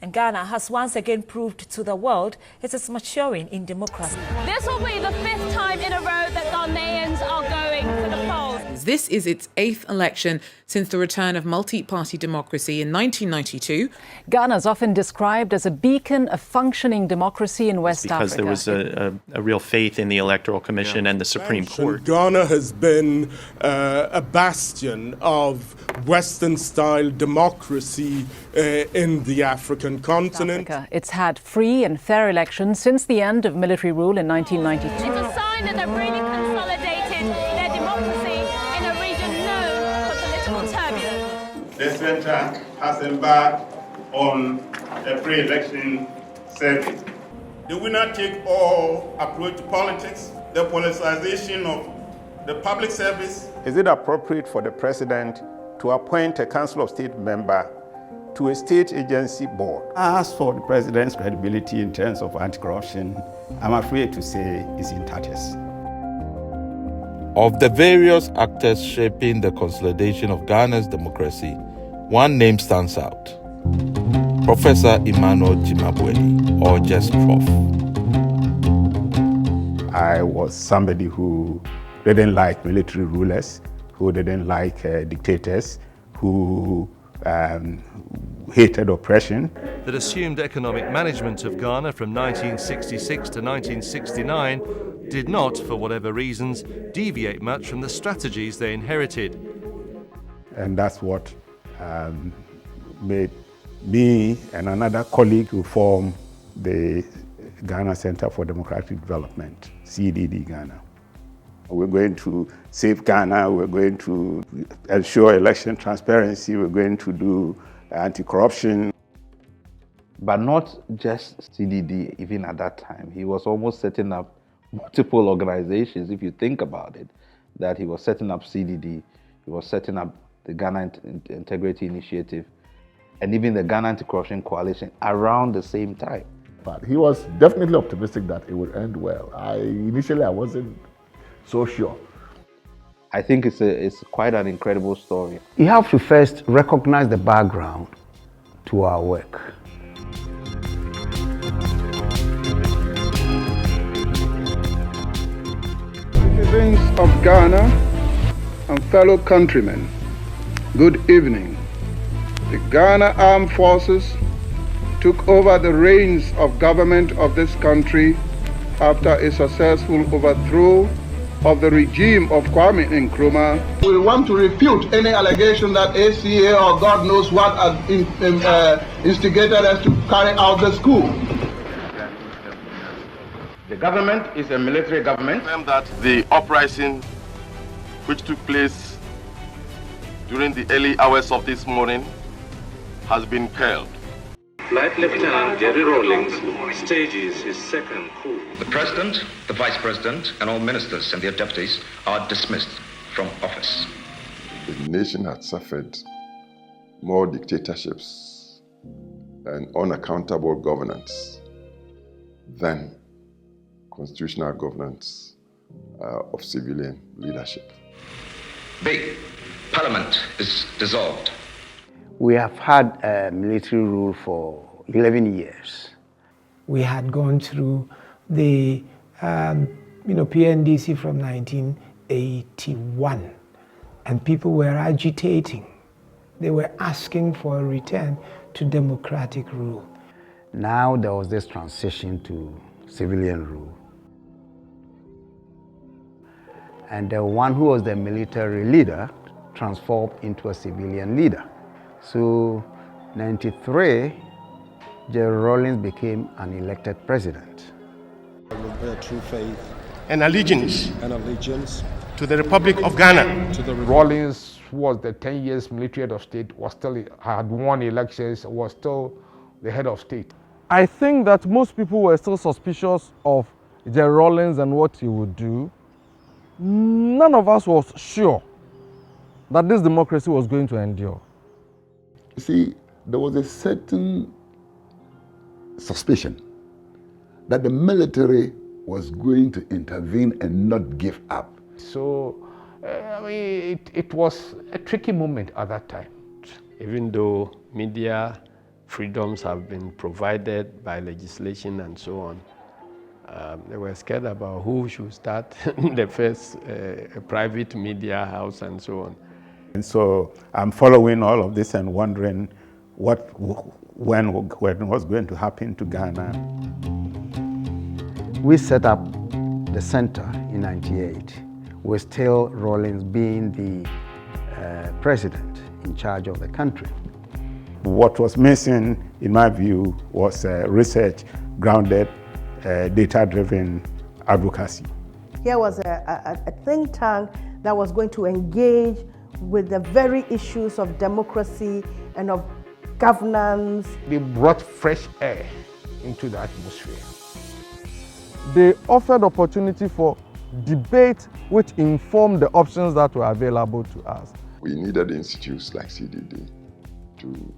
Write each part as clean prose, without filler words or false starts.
And Ghana has once again proved to the world it is maturing in democracy. This will be the 5th time in a row that Ghanaians are going to the polls. This is its 8th election since the return of multi-party democracy in 1992. Ghana is often described as a beacon of functioning democracy in West Africa. Because there was a real faith in the Electoral Commission and the Supreme Court. Ghana has been a bastion of Western-style democracy in the African continent. It's had free and fair elections since the end of military rule in 1992. It's a sign that they've really consolidated their democracy in a region known for political turbulence. The Centre has embarked on a pre-election service. The winner-take-all approach to politics, the politicization of the public service. Is it appropriate for the President to appoint a Council of State member to a state agency board? As for the President's credibility in terms of anti-corruption, I'm afraid to say it's in tatters. Of the various actors shaping the consolidation of Ghana's democracy, one name stands out. Professor Emmanuel Jimabweni, or just Prof. I was somebody who didn't like military rulers, who didn't like dictators, who hated oppression. That assumed economic management of Ghana from 1966 to 1969 did not, for whatever reasons, deviate much from the strategies they inherited. And that's what made me and another colleague who formed the Ghana Center for Democratic Development, CDD-Ghana. We're going to save Ghana, we're going to ensure election transparency, we're going to do anti-corruption. But not just CDD, even at that time. He was almost setting up multiple organizations, if you think about it, that he was setting up CDD, he was setting up the Ghana Integrity Initiative, and even the Ghana Anti-Corruption Coalition around the same time. But he was definitely optimistic that it would end well. Initially, I wasn't so sure. I think it's quite an incredible story. You have to first recognize the background to our work. Citizens of Ghana and fellow countrymen, good evening. The Ghana Armed Forces took over the reins of government of this country after a successful overthrow of the regime of Kwame Nkrumah. We want to refute any allegation that ACA or God knows what instigated us to carry out the coup. The government is a military government. That the uprising which took place during the early hours of this morning has been quelled. Flight Lieutenant Jerry Rawlings stages his second coup. The President, the Vice President, and all ministers and their deputies are dismissed from office. The nation had suffered more dictatorships and unaccountable governance than constitutional governance of civilian leadership. B. Parliament is dissolved. We have had military rule for 11 years. We had gone through the PNDC from 1981, and people were agitating. They were asking for a return to democratic rule. Now there was this transition to civilian rule. And the one who was the military leader transformed into a civilian leader. So, 93, Jerry Rawlings became an elected president. I will bear true faith and allegiance to the Republic of Ghana. Rawlings, who was the 10 years military head of state, had won elections, was still the head of state. I think that most people were still suspicious of Jerry Rawlings and what he would do. None of us was sure that this democracy was going to endure. You see, there was a certain suspicion that the military was going to intervene and not give up. So, it was a tricky moment at that time. Even though media freedoms have been provided by legislation and so on. They were scared about who should start the first private media house and so on. And so I'm following all of this and wondering when was going to happen to Ghana. We set up the center in '98, with still Rawlings being the president in charge of the country. What was missing, in my view, was research-grounded, data-driven advocacy. Here was a think tank that was going to engage with the very issues of democracy and of governance. They brought fresh air into the atmosphere. They offered opportunity for debate which informed the options that were available to us. We needed institutes like CDD to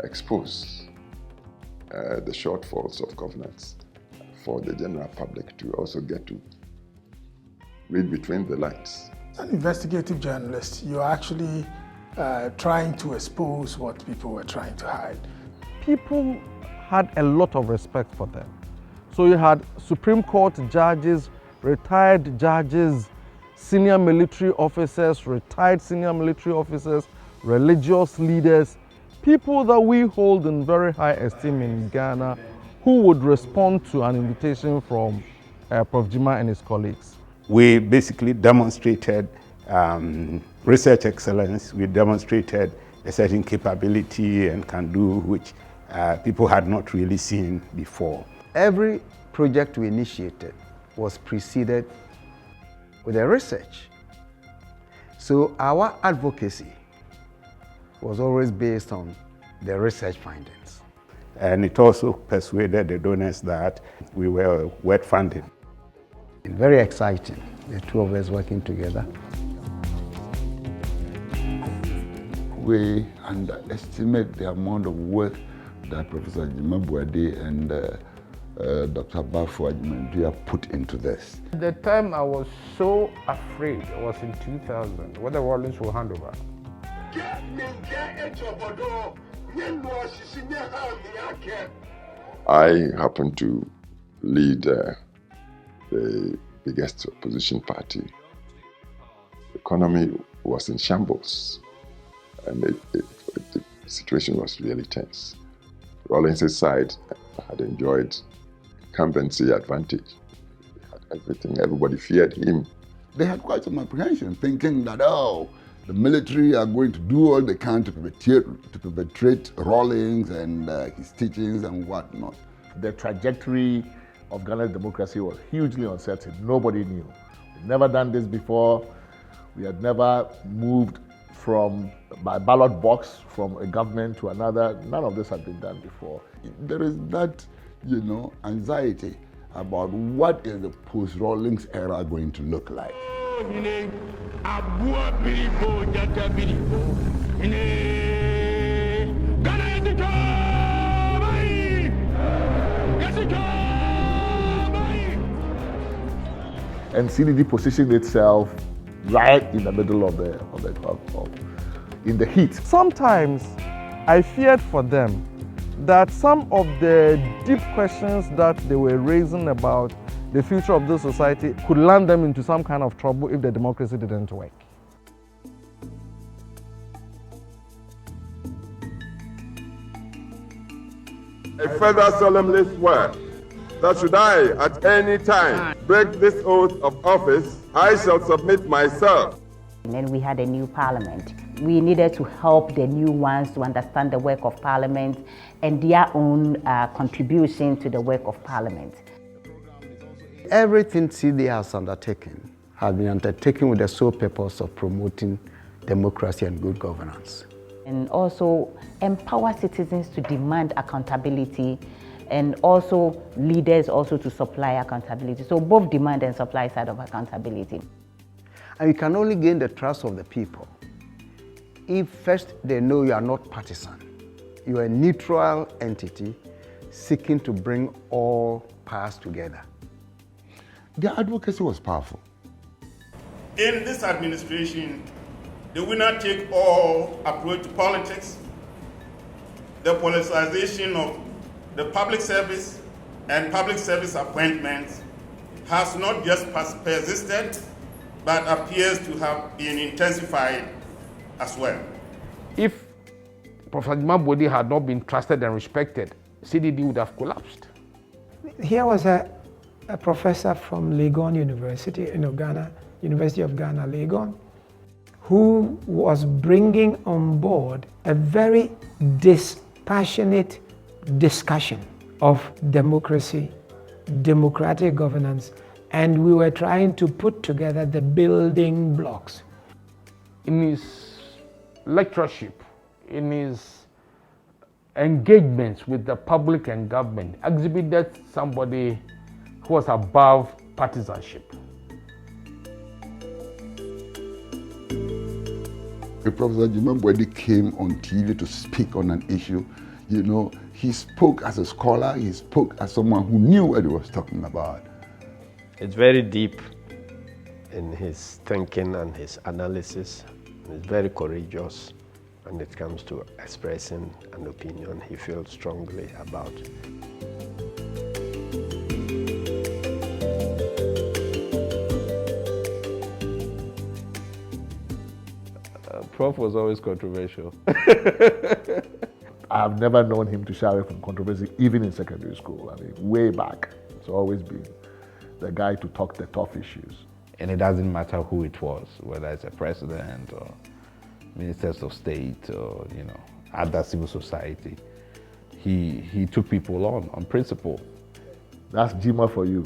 expose the shortfalls of governance for the general public to also get to read between the lines. As an investigative journalist, you're actually trying to expose what people were trying to hide. People had a lot of respect for them. So you had Supreme Court judges, retired judges, senior military officers, retired senior military officers, religious leaders, people that we hold in very high esteem in Ghana who would respond to an invitation from Prof. Jima and his colleagues. We basically demonstrated research excellence. We demonstrated a certain capability and can-do which people had not really seen before. Every project we initiated was preceded with a research. So our advocacy was always based on the research findings. And it also persuaded the donors that we were worth funding. Very exciting, the two of us working together. We underestimate the amount of work that Professor Jima and Dr. Bafo Adjumandua put into this. At the time I was so afraid, it was in 2000, whether Rawlings will hand over. I happened to lead the biggest opposition party. The economy was in shambles, and the situation was really tense. Rawlings' side had enjoyed incumbency advantage. He had everything. Everybody feared him. They had quite some apprehension, thinking that, the military are going to do all they can to perpetrate Rawlings and his teachings and whatnot. The trajectory of Ghana's democracy was hugely uncertain. Nobody knew. We'd never done this before. We had never moved by ballot box from a government to another. None of this had been done before. There is that, anxiety about what is the post-Rawlings era going to look like. And CDD positioned itself right in the middle in the heat. Sometimes I feared for them that some of the deep questions that they were raising about the future of this society could land them into some kind of trouble if the democracy didn't work. I further solemnly swear that should I at any time break this oath of office, I shall submit myself. And then we had a new parliament. We needed to help the new ones to understand the work of parliament and their own contribution to the work of parliament. Everything CD has undertaken has been undertaken with the sole purpose of promoting democracy and good governance. And also empower citizens to demand accountability, and also leaders also to supply accountability. So both demand and supply side of accountability. And you can only gain the trust of the people if first they know you are not partisan. You are a neutral entity seeking to bring all powers together. Their advocacy was powerful. In this administration, the winner-take-all approach to politics the politicization of the public service and public service appointments has not just persisted, but appears to have been intensified as well. If Professor Jimabwedi had not been trusted and respected, CDD would have collapsed. Here was a professor from Legon University, Ghana, University of Ghana, Legon, who was bringing on board a very dispassionate discussion of democracy, democratic governance, and we were trying to put together the building blocks. In his lectureship, in his engagements with the public and government, exhibited somebody who was above partisanship. Professor Jimabwedi came on TV to speak on an issue. He spoke as a scholar, he spoke as someone who knew what he was talking about. It's very deep in his thinking and his analysis. He's very courageous when it comes to expressing an opinion he feels strongly about. Prof was always controversial. I've never known him to shy away from controversy, even in secondary school. I mean, way back. It's always been the guy to talk the tough issues. And it doesn't matter who it was, whether it's a president or ministers of state or, other civil society. He took people on principle. That's Jima for you.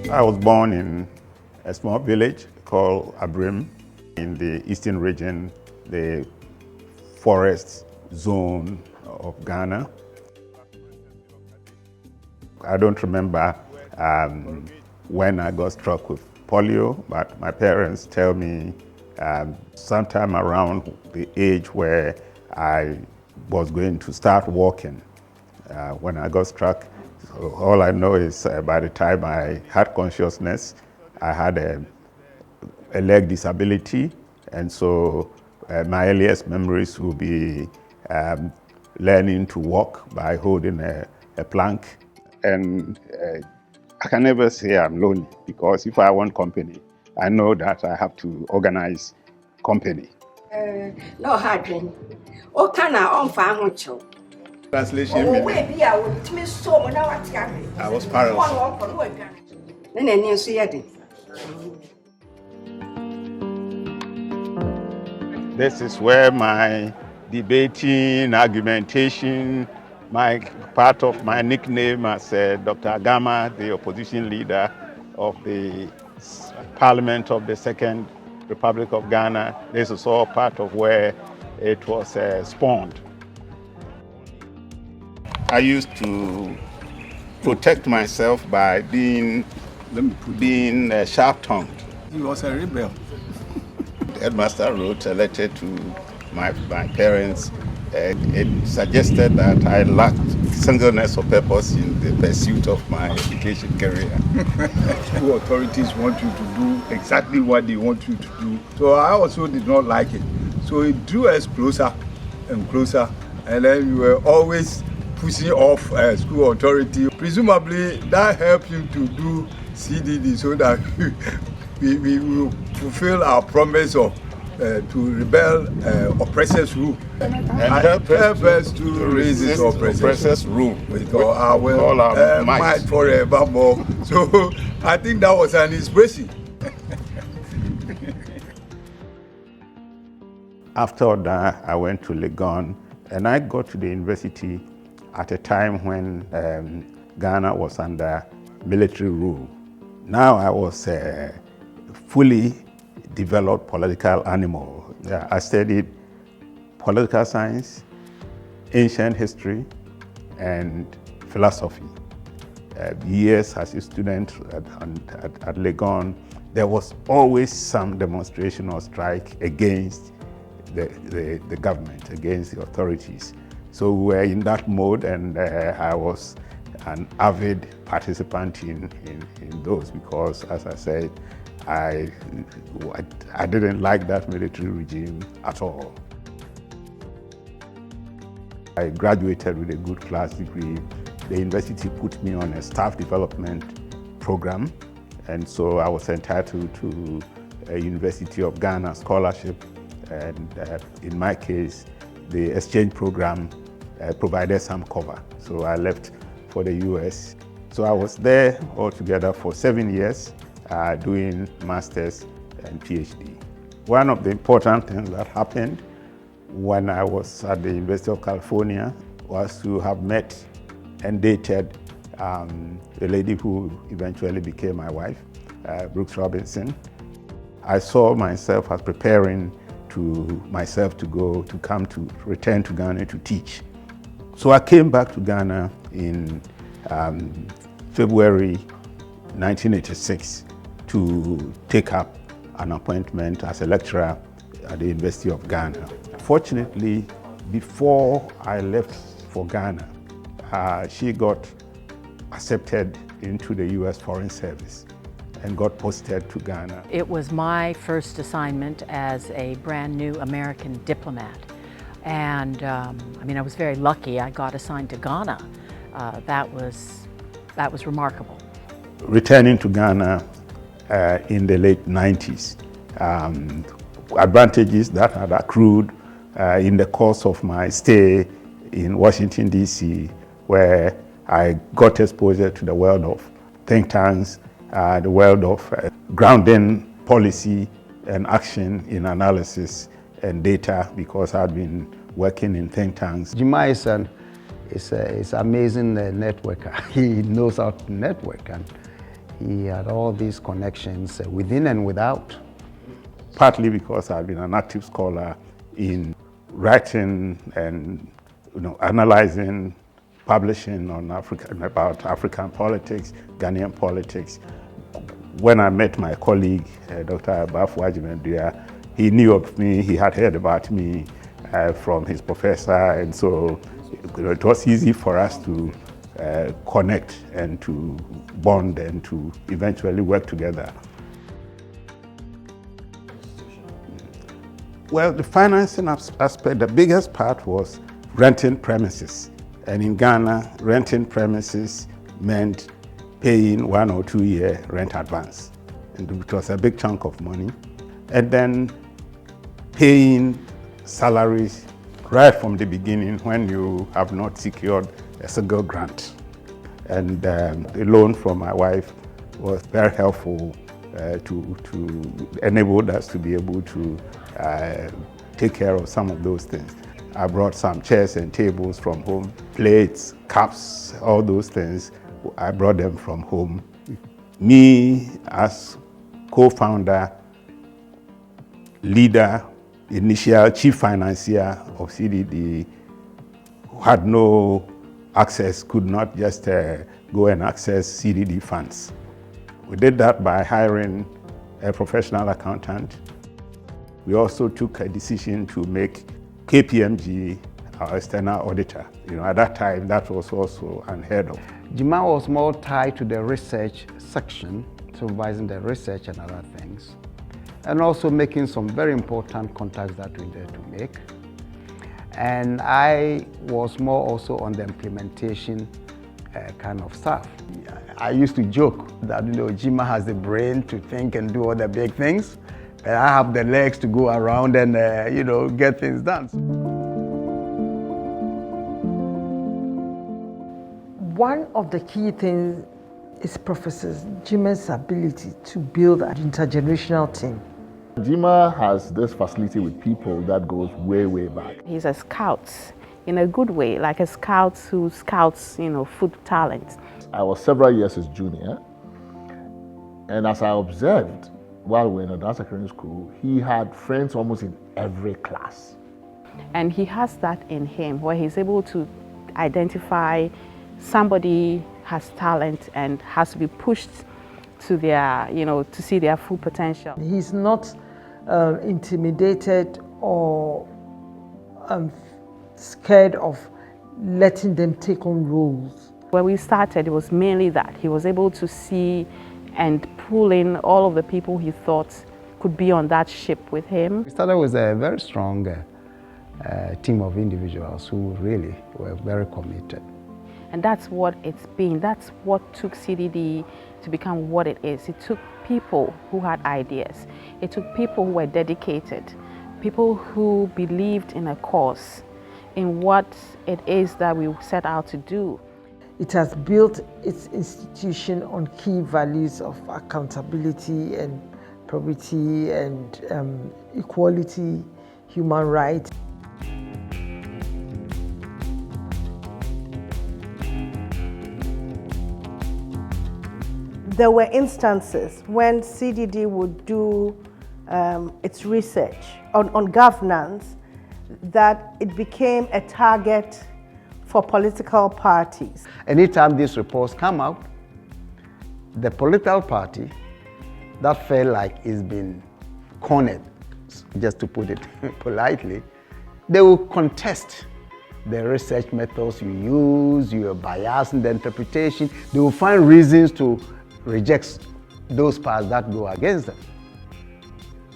I was born in a small village called Abrim in the eastern region, the forest zone of Ghana. I don't remember when I got struck with polio, but my parents tell me sometime around the age where I was going to start walking when I got struck. So all I know is by the time I had consciousness, I had a leg disability, and so my earliest memories will be learning to walk by holding a plank. And I can never say I'm lonely, because if I want company, I know that I have to organize company. No hard. Oh, can I Translation meaning, I was paralyzed. This is where my debating, argumentation, part of my nickname as Dr. Agama, the opposition leader of the Parliament of the Second Republic of Ghana, this is all part of where it was spawned. I used to protect myself by being sharp-tongued. He was a rebel. The headmaster wrote a letter to my parents. It suggested that I lacked singleness of purpose in the pursuit of my education career. School authorities want you to do exactly what they want you to do. So I also did not like it. So it drew us closer and closer, and then we were always pushing off school authority. Presumably that helped you to do CDD so that we will fulfill our promise of to rebel oppressors' rule and help us to resist oppressors' rule with all our might forevermore. So I think that was an inspiration. After that, I went to Legon, and I got to the university at a time when Ghana was under military rule. Now I was a fully developed political animal. I studied political science, ancient history, and philosophy. Years as a student at Legon, there was always some demonstration or strike against the government, against the authorities. So we were in that mode, and I was an avid participant in those because, as I said, I didn't like that military regime at all. I graduated with a good class degree. The university put me on a staff development program, and so I was entitled to a University of Ghana scholarship. And in my case, the exchange program provided some cover. So I left for the US. So I was there altogether for 7 years, doing master's and PhD. One of the important things that happened when I was at the University of California was to have met and dated a lady who eventually became my wife, Brooks Robinson. I saw myself as preparing to return to Ghana to teach. So I came back to Ghana in February 1986 to take up an appointment as a lecturer at the University of Ghana. Fortunately, before I left for Ghana, she got accepted into the US Foreign Service and got posted to Ghana. It was my first assignment as a brand new American diplomat. And I was very lucky. I got assigned to Ghana. That was remarkable. Returning to Ghana in the late 90s, advantages that had accrued in the course of my stay in Washington, D.C., where I got exposure to the world of think tanks, the world of grounding policy and action in analysis and data, because I'd been working in think tanks. Jima is an amazing networker. He knows how to network, and he had all these connections within and without. Partly because I've been an active scholar in writing and analyzing, publishing on about African politics, Ghanaian politics. When I met my colleague, Dr. Bafo, he knew of me, he had heard about me from his professor, and so it was easy for us to connect and to bond and to eventually work together. Well, the financing aspect, the biggest part was renting premises. And in Ghana, renting premises meant paying 1 or 2 year rent advance. And it was a big chunk of money. And then paying salaries right from the beginning when you have not secured a single grant. And the loan from my wife was very helpful to enable us to be able to take care of some of those things. I brought some chairs and tables from home, plates, cups, all those things. I brought them from home. Me, as co-founder, leader, initial chief financier of CDD, who had no access, could not just go and access CDD funds. We did that by hiring a professional accountant. We also took a decision to make KPMG our external auditor. At that time, that was also unheard of. Jima was more tied to the research section, supervising the research and other things, and also making some very important contacts that we needed to make. And I was more also on the implementation kind of stuff. I used to joke that Jima has the brain to think and do all the big things, but I have the legs to go around and get things done. One of the key things is Professor Jima's ability to build an intergenerational team. Jima has this facility with people that goes way, way back. He's a scout in a good way, like a scout who scouts, food talent. I was several years his junior, and as I observed while we were in advanced secondary school, he had friends almost in every class. And he has that in him, where he's able to identify somebody has talent and has to be pushed to their, to see their full potential. He's not intimidated or scared of letting them take on roles. When we started, it was mainly that. He was able to see and pull in all of the people he thought could be on that ship with him. We started with a very strong team of individuals who really were very committed. And that's what it's been. That's what took CDD to become what it is. It took people who had ideas. It took people who were dedicated, people who believed in a cause, in what it is that we set out to do. It has built its institution on key values of accountability and probity and equality, human rights. There were instances when CDD would do its research on governance that it became a target for political parties. Anytime these reports come out, the political party that felt like it's been cornered, just to put it politely, they will contest the research methods you use, your bias in the interpretation. They will find reasons to reject those parts that go against them,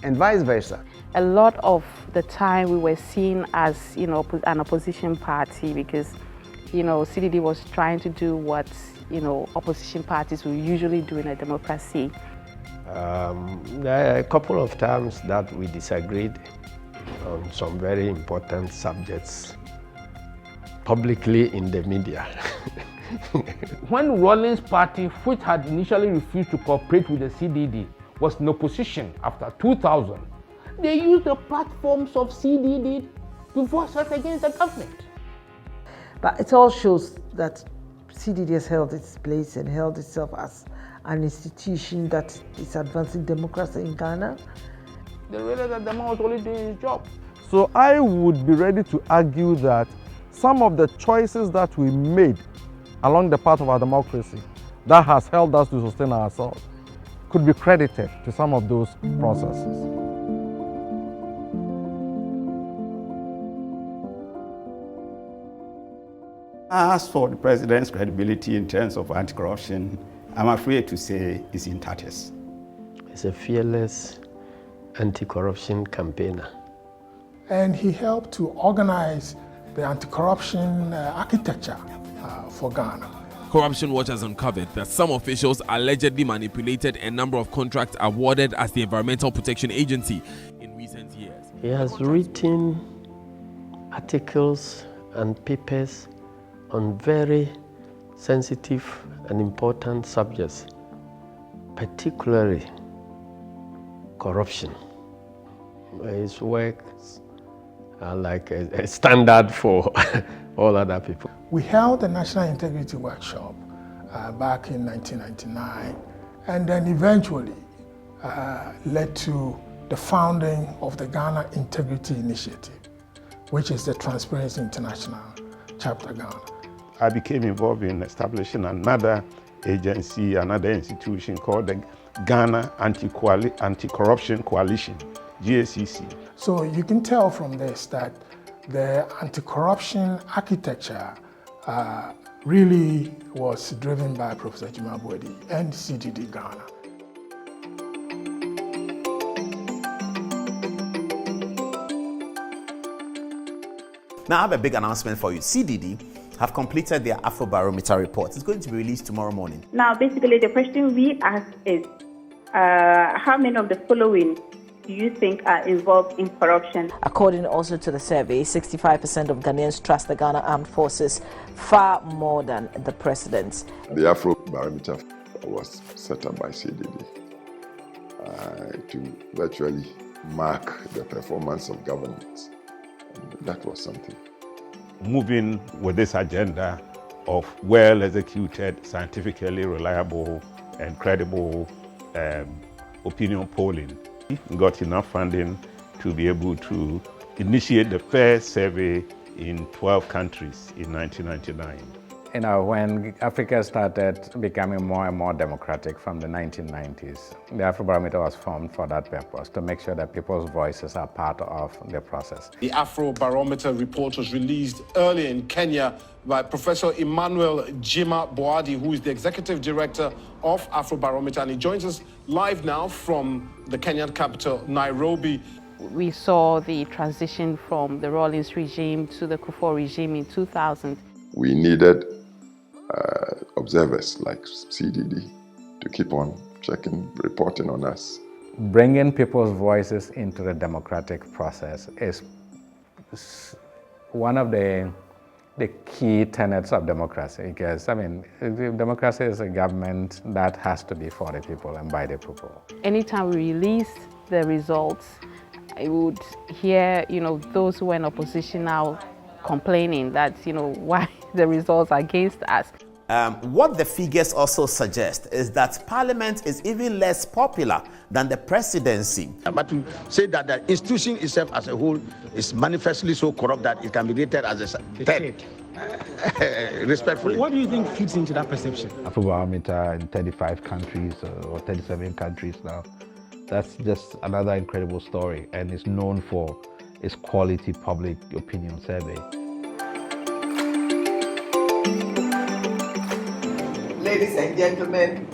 and vice versa. A lot of the time we were seen as, an opposition party because, CDD was trying to do what, opposition parties will usually do in a democracy. There are a couple of times that we disagreed on some very important subjects publicly in the media. When Rawlings' party, which had initially refused to cooperate with the CDD, was in opposition after 2000, they used the platforms of CDD to force us against the government. But it all shows that CDD has held its place and held itself as an institution that is advancing democracy in Ghana. They realized that the man was only doing his job. So I would be ready to argue that some of the choices that we made along the path of our democracy that has helped us to sustain ourselves could be credited to some of those processes. As for the president's credibility in terms of anti-corruption, I'm afraid to say it's in tatters. He's a fearless anti-corruption campaigner. And he helped to organize the anti-corruption architecture for Ghana. Corruption Watch has uncovered that some officials allegedly manipulated a number of contracts awarded as the Environmental Protection Agency in recent years. He has written articles and papers on very sensitive and important subjects, particularly corruption. His works are like a standard for all other people. We held a National Integrity Workshop back in 1999, and then eventually led to the founding of the Ghana Integrity Initiative, which is the Transparency International Chapter Ghana. I became involved in establishing another agency, another institution called the Ghana Anti-Corruption Coalition, GACC. So you can tell from this that the anti-corruption architecture really was driven by Professor Jimabwedi and CDD-Ghana. Now I have a big announcement for you. CDD have completed their Afrobarometer report. It's going to be released tomorrow morning. Now, basically, the question we ask is, how many of the following do you think are involved in corruption? According also to the survey, 65% of Ghanaians trust the Ghana Armed Forces far more than the president. The Afrobarometer was set up by CDD to virtually mark the performance of governments. And that was something. Moving with this agenda of well-executed, scientifically reliable and credible opinion polling, we got enough funding to be able to initiate the first survey in 12 countries in 1999. When Africa started becoming more and more democratic from the 1990s, the Afrobarometer was formed for that purpose, to make sure that people's voices are part of the process. The Afrobarometer report was released earlier in Kenya by Professor Emmanuel Jima Boadi, who is the executive director of Afrobarometer, and he joins us live now from the Kenyan capital, Nairobi. We saw the transition from the Rawlings regime to the Kufuor regime in 2000. We needed observers like CDD to keep on checking, reporting on us. Bringing people's voices into the democratic process is one of the key tenets of democracy, because, I mean, democracy is a government that has to be for the people and by the people. Anytime we release the results, I would hear, those who were in opposition now complaining that, why the results are against us. What the figures also suggest is that Parliament is even less popular than the presidency. But to say that the institution itself as a whole is manifestly so corrupt that it can be rated as a third, respectfully. What do you think fits into that perception? Afrobarometer in 35 countries or 37 countries now. That's just another incredible story, and it's known for its quality public opinion survey. Ladies and gentlemen,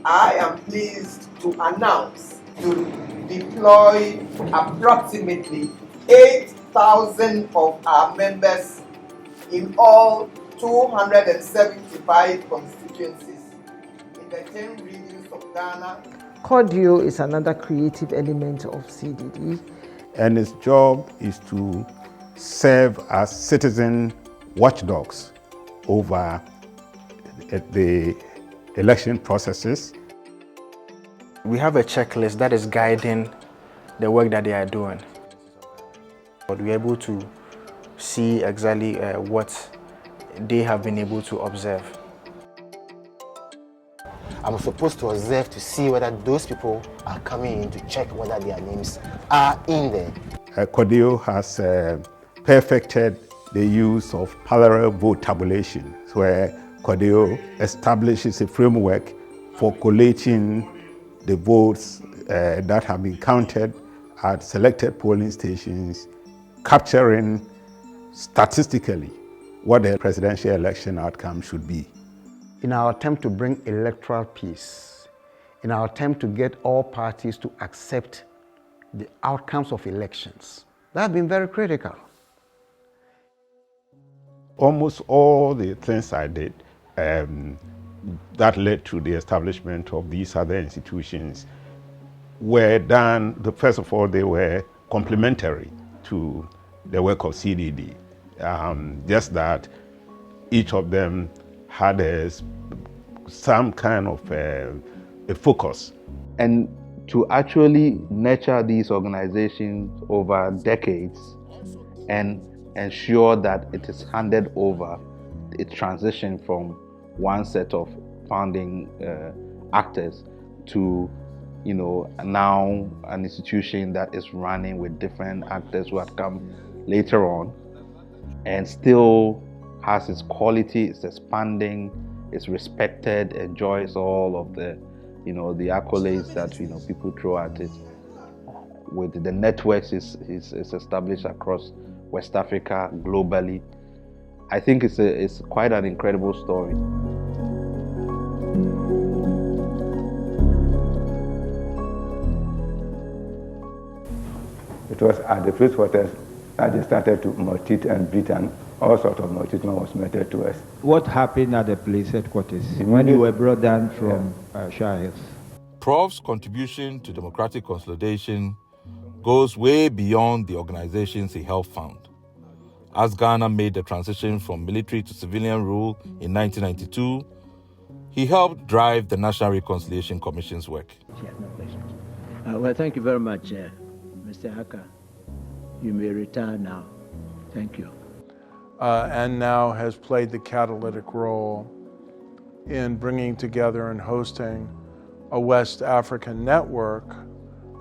I am pleased to announce to deploy approximately 8,000 of our members in all 275 constituencies in the 10 regions of Ghana. Cordio is another creative element of CDD. And its job is to serve as citizen watchdogs over the election processes. We have a checklist that is guiding the work that they are doing. But we're able to see exactly what they have been able to observe. I'm supposed to observe to see whether those people are coming in to check whether their names are in there. Cordio has perfected the use of parallel vote tabulation, where Cordio establishes a framework for collating the votes that have been counted at selected polling stations, capturing statistically what the presidential election outcome should be. In our attempt to bring electoral peace, in our attempt to get all parties to accept the outcomes of elections, that has been very critical. Almost all the things I did that led to the establishment of these other institutions were done, first of all, they were complementary to the work of CDD. Just that each of them had some kind of a focus. And to actually nurture these organizations over decades and ensure that it is handed over, it transitioned from one set of founding actors to, now an institution that is running with different actors who had come later on and still has its quality, it's expanding, it's respected, enjoys all of the, the accolades that, people throw at it. With the networks is established across West Africa, globally. I think it's quite an incredible story. It was at the first waters that they started to maltreat and beat, and all sorts of maltreatment was meted to us. What happened at the police headquarters when you were brought down from Shires? Prof's contribution to democratic consolidation goes way beyond the organizations he helped found. As Ghana made the transition from military to civilian rule in 1992, he helped drive the National Reconciliation Commission's work. Well, thank you very much, Mr. Haka. You may retire now. Thank you. And now has played the catalytic role in bringing together and hosting a West African network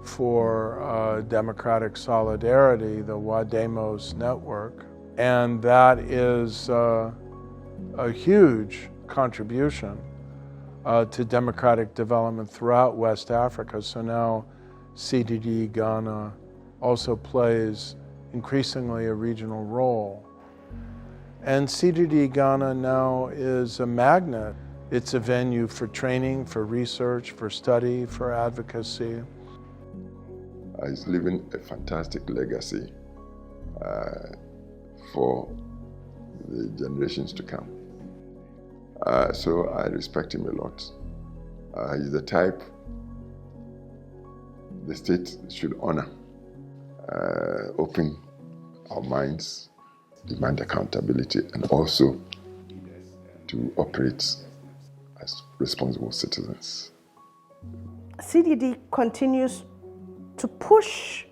for democratic solidarity, the WADEMOS network. And that is a huge contribution to democratic development throughout West Africa. So now CDD-Ghana also plays increasingly a regional role. And CDD-Ghana now is a magnet. It's a venue for training, for research, for study, for advocacy. He's leaving a fantastic legacy for the generations to come. So I respect him a lot. He's the type the state should honor. Open our minds, demand accountability, and also to operate as responsible citizens. CDD continues to push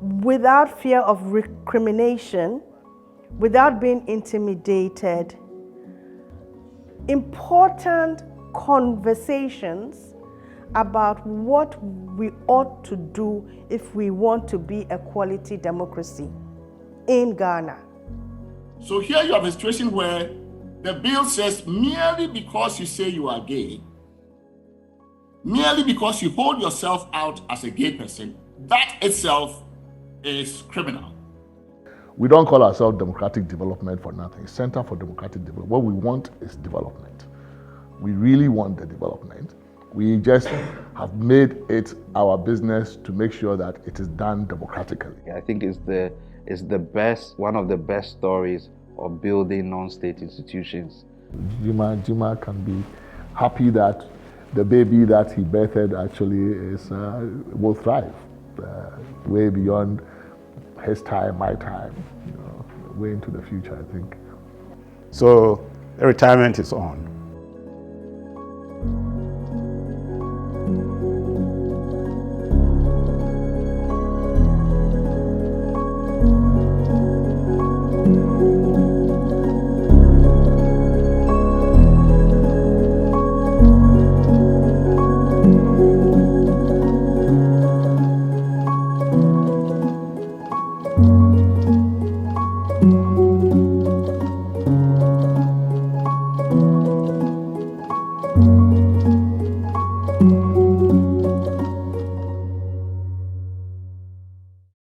without fear of recrimination, without being intimidated, important conversations about what we ought to do if we want to be a quality democracy in Ghana. So here you have a situation where the bill says merely because you say you are gay, merely because you hold yourself out as a gay person, that itself is criminal. We don't call ourselves democratic development for nothing. Center for Democratic Development. What we want is development. We really want the development. We just have made it our business to make sure that it is done democratically. I think it's the best, one of the best stories of building non-state institutions. Jima can be happy that the baby that he birthed actually will thrive way beyond his time, my time, way into the future, I think. So the retirement is on.